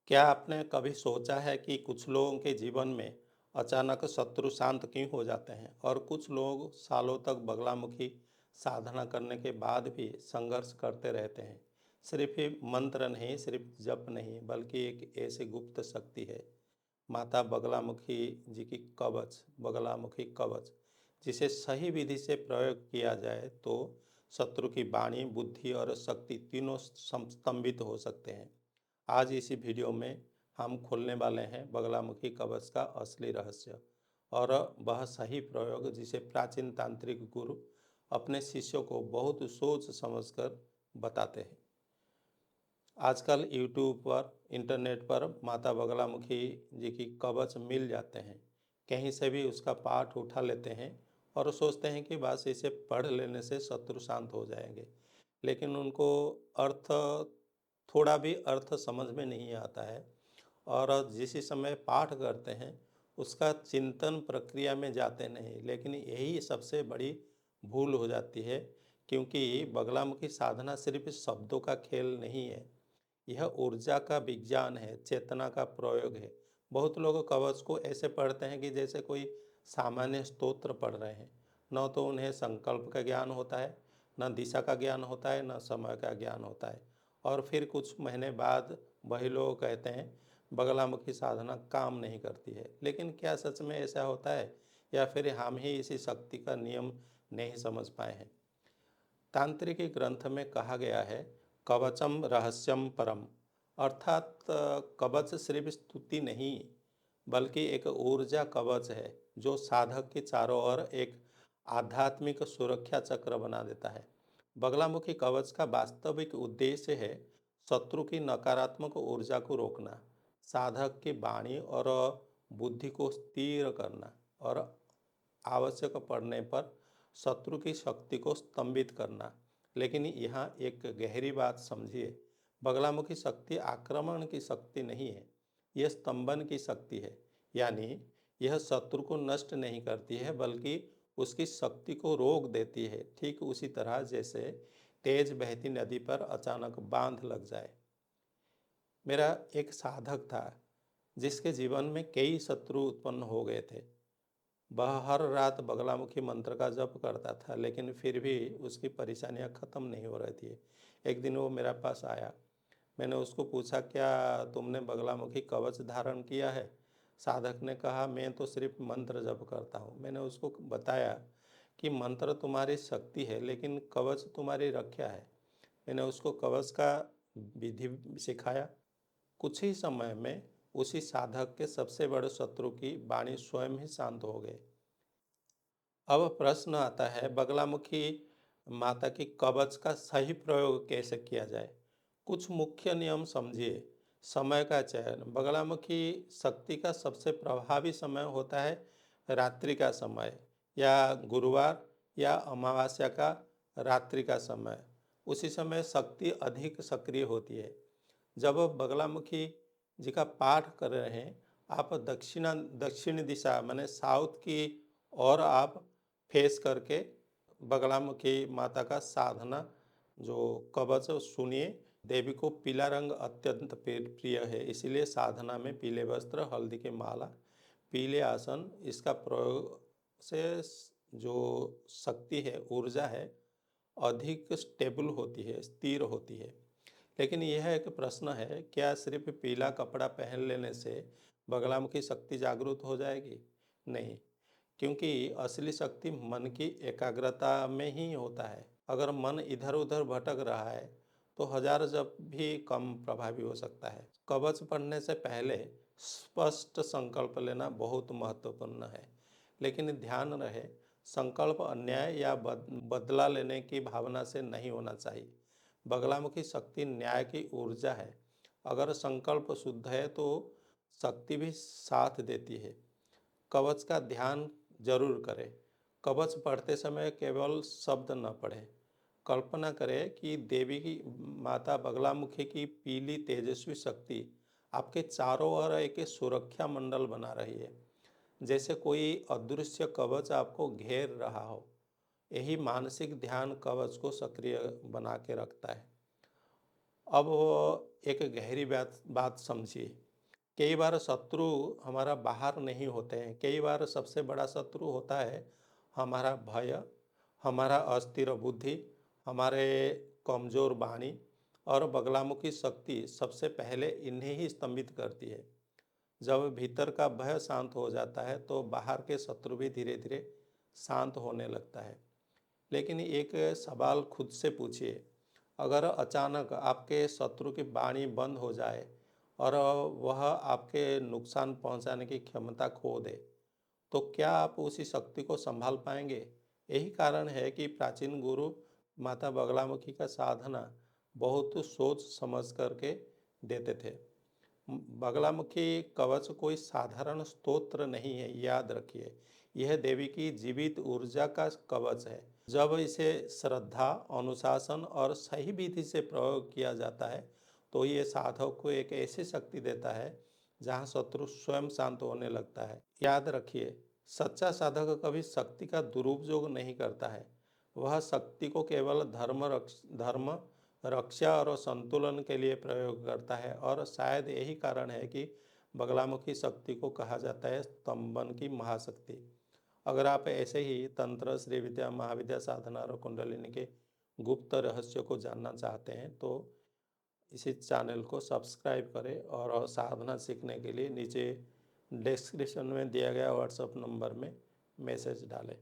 क्या आपने कभी सोचा है कि कुछ लोगों के जीवन में अचानक शत्रु शांत क्यों हो जाते हैं और कुछ लोग सालों तक बगलामुखी साधना करने के बाद भी संघर्ष करते रहते हैं। सिर्फ ये मंत्र नहीं, सिर्फ जप नहीं, बल्कि एक ऐसी गुप्त शक्ति है, माता बगलामुखी जी की कवच, बगलामुखी कवच, जिसे सही विधि से प्रयोग किया जाए तो शत्रु की वाणी, बुद्धि और शक्ति तीनों स्तंभित हो सकते हैं। आज इसी वीडियो में हम खोलने वाले हैं बगलामुखी कवच का असली रहस्य और वह सही प्रयोग जिसे प्राचीन तांत्रिक गुरु अपने शिष्यों को बहुत सोच समझकर बताते हैं। आजकल यूट्यूब पर, इंटरनेट पर माता बगलामुखी जी की कवच मिल जाते हैं। कहीं से भी उसका पाठ उठा लेते हैं और सोचते हैं कि बस इसे पढ़ लेने से शत्रु शांत हो जाएंगे। लेकिन उनको अर्थ, थोड़ा भी अर्थ समझ में नहीं आता है और जिस समय पाठ करते हैं उसका चिंतन प्रक्रिया में जाते नहीं। लेकिन यही सबसे बड़ी भूल हो जाती है, क्योंकि बगलामुखी साधना सिर्फ शब्दों का खेल नहीं है, यह ऊर्जा का विज्ञान है, चेतना का प्रयोग है। बहुत लोग कवच को ऐसे पढ़ते हैं कि जैसे कोई सामान्य स्तोत्र पढ़ रहे हैं। न तो उन्हें संकल्प का ज्ञान होता है, न दिशा का ज्ञान होता है, न समय का ज्ञान होता है। और फिर कुछ महीने बाद वही लोग कहते हैं बगलामुखी साधना काम नहीं करती है। लेकिन क्या सच में ऐसा होता है, या फिर हम ही इसी शक्ति का नियम नहीं समझ पाए हैं? तांत्रिक ग्रंथ में कहा गया है, कवचम रहस्यम परम, अर्थात कवच सिर्फ स्तुति नहीं, बल्कि एक ऊर्जा कवच है जो साधक के चारों ओर एक आध्यात्मिक सुरक्षा चक्र बना देता है। बगलामुखी कवच का वास्तविक उद्देश्य है शत्रु की नकारात्मक ऊर्जा को रोकना, साधक की वाणी और बुद्धि को स्थिर करना और आवश्यक पड़ने पर शत्रु की शक्ति को स्तंभित करना। लेकिन यहाँ एक गहरी बात समझिए, बगलामुखी शक्ति आक्रमण की शक्ति नहीं है, यह स्तंभन की शक्ति है। यानी यह शत्रु को नष्ट नहीं करती है, बल्कि उसकी शक्ति को रोक देती है, ठीक उसी तरह जैसे तेज बहती नदी पर अचानक बांध लग जाए। मेरा एक साधक था जिसके जीवन में कई शत्रु उत्पन्न हो गए थे। वह हर रात बगलामुखी मंत्र का जप करता था, लेकिन फिर भी उसकी परेशानियां खत्म नहीं हो रही थी। एक दिन वो मेरे पास आया। मैंने उसको पूछा, क्या तुमने बगलामुखी कवच धारण किया है? साधक ने कहा, मैं तो सिर्फ मंत्र जप करता हूँ। मैंने उसको बताया कि मंत्र तुम्हारी शक्ति है, लेकिन कवच तुम्हारी रक्षा है। मैंने उसको कवच का विधि सिखाया। कुछ ही समय में उसी साधक के सबसे बड़े शत्रु की वाणी स्वयं ही शांत हो गई। अब प्रश्न आता है, बगलामुखी माता की कवच का सही प्रयोग कैसे किया जाए? कुछ मुख्य नियम समझिए। समय का चयन, बगलामुखी शक्ति का सबसे प्रभावी समय होता है रात्रि का समय, या गुरुवार या अमावस्या का रात्रि का समय। उसी समय शक्ति अधिक सक्रिय होती है। जब बगलामुखी जी का पाठ कर रहे हैं, आप दक्षिण दिशा माने साउथ की ओर आप फेस करके बगलामुखी माता का साधना जो कवच सुनिए। देवी को पीला रंग अत्यंत प्रिय है, इसीलिए साधना में पीले वस्त्र, हल्दी की माला, पीले आसन, इसका प्रयोग से जो शक्ति है, ऊर्जा है, अधिक स्टेबल होती है, स्थिर होती है। लेकिन यह एक प्रश्न है, क्या सिर्फ पीला कपड़ा पहन लेने से बगलामुखी शक्ति जागृत हो जाएगी? नहीं, क्योंकि असली शक्ति मन की एकाग्रता में ही होता है। अगर मन इधर उधर भटक रहा है तो हजार जप भी कम प्रभावी हो सकता है। कवच पढ़ने से पहले स्पष्ट संकल्प लेना बहुत महत्वपूर्ण है। लेकिन ध्यान रहे, संकल्प अन्याय या बदला लेने की भावना से नहीं होना चाहिए। बगलामुखी शक्ति न्याय की ऊर्जा है। अगर संकल्प शुद्ध है तो शक्ति भी साथ देती है। कवच का ध्यान जरूर करें। कवच पढ़ते समय केवल शब्द न पढ़ें। कल्पना करें कि देवी की, माता बगलामुखी की पीली तेजस्वी शक्ति आपके चारों ओर एक सुरक्षा मंडल बना रही है, जैसे कोई अदृश्य कवच आपको घेर रहा हो। यही मानसिक ध्यान कवच को सक्रिय बना के रखता है। अब वो एक गहरी बात बात समझिए। कई बार शत्रु हमारा बाहर नहीं होते हैं, कई बार सबसे बड़ा शत्रु होता है हमारा भय, हमारा अस्थिर बुद्धि, हमारे कमज़ोर वाणी और बगलामुखी शक्ति सबसे पहले इन्हें ही स्तंभित करती है। जब भीतर का भय शांत हो जाता है तो बाहर के शत्रु भी धीरे धीरे शांत होने लगता है। लेकिन एक सवाल खुद से पूछिए, अगर अचानक आपके शत्रु की वाणी बंद हो जाए और वह आपके नुकसान पहुंचाने की क्षमता खो दे, तो क्या आप उसी शक्ति को संभाल पाएंगे? यही कारण है कि प्राचीन गुरु माता बगलामुखी का साधना बहुत सोच समझ करके देते थे। बगलामुखी कवच कोई साधारण स्तोत्र नहीं है, याद रखिए। यह देवी की जीवित ऊर्जा का कवच है। जब इसे श्रद्धा, अनुशासन और सही विधि से प्रयोग किया जाता है, तो ये साधक को एक ऐसी शक्ति देता है जहाँ शत्रु स्वयं शांत होने लगता है। याद रखिए, सच्चा साधक कभी शक्ति का दुरुपयोग नहीं करता है। वह शक्ति को केवल धर्म रक्षा और संतुलन के लिए प्रयोग करता है, और शायद यही कारण है कि बगलामुखी शक्ति को कहा जाता है स्तंभन की महाशक्ति। अगर आप ऐसे ही तंत्र, श्री विद्या, महाविद्या, साधना और कुंडलिनी के गुप्त रहस्यों को जानना चाहते हैं तो इसी चैनल को सब्सक्राइब करें, और साधना सीखने के लिए नीचे डिस्क्रिप्शन में दिया गया व्हाट्सएप नंबर में मैसेज डालें।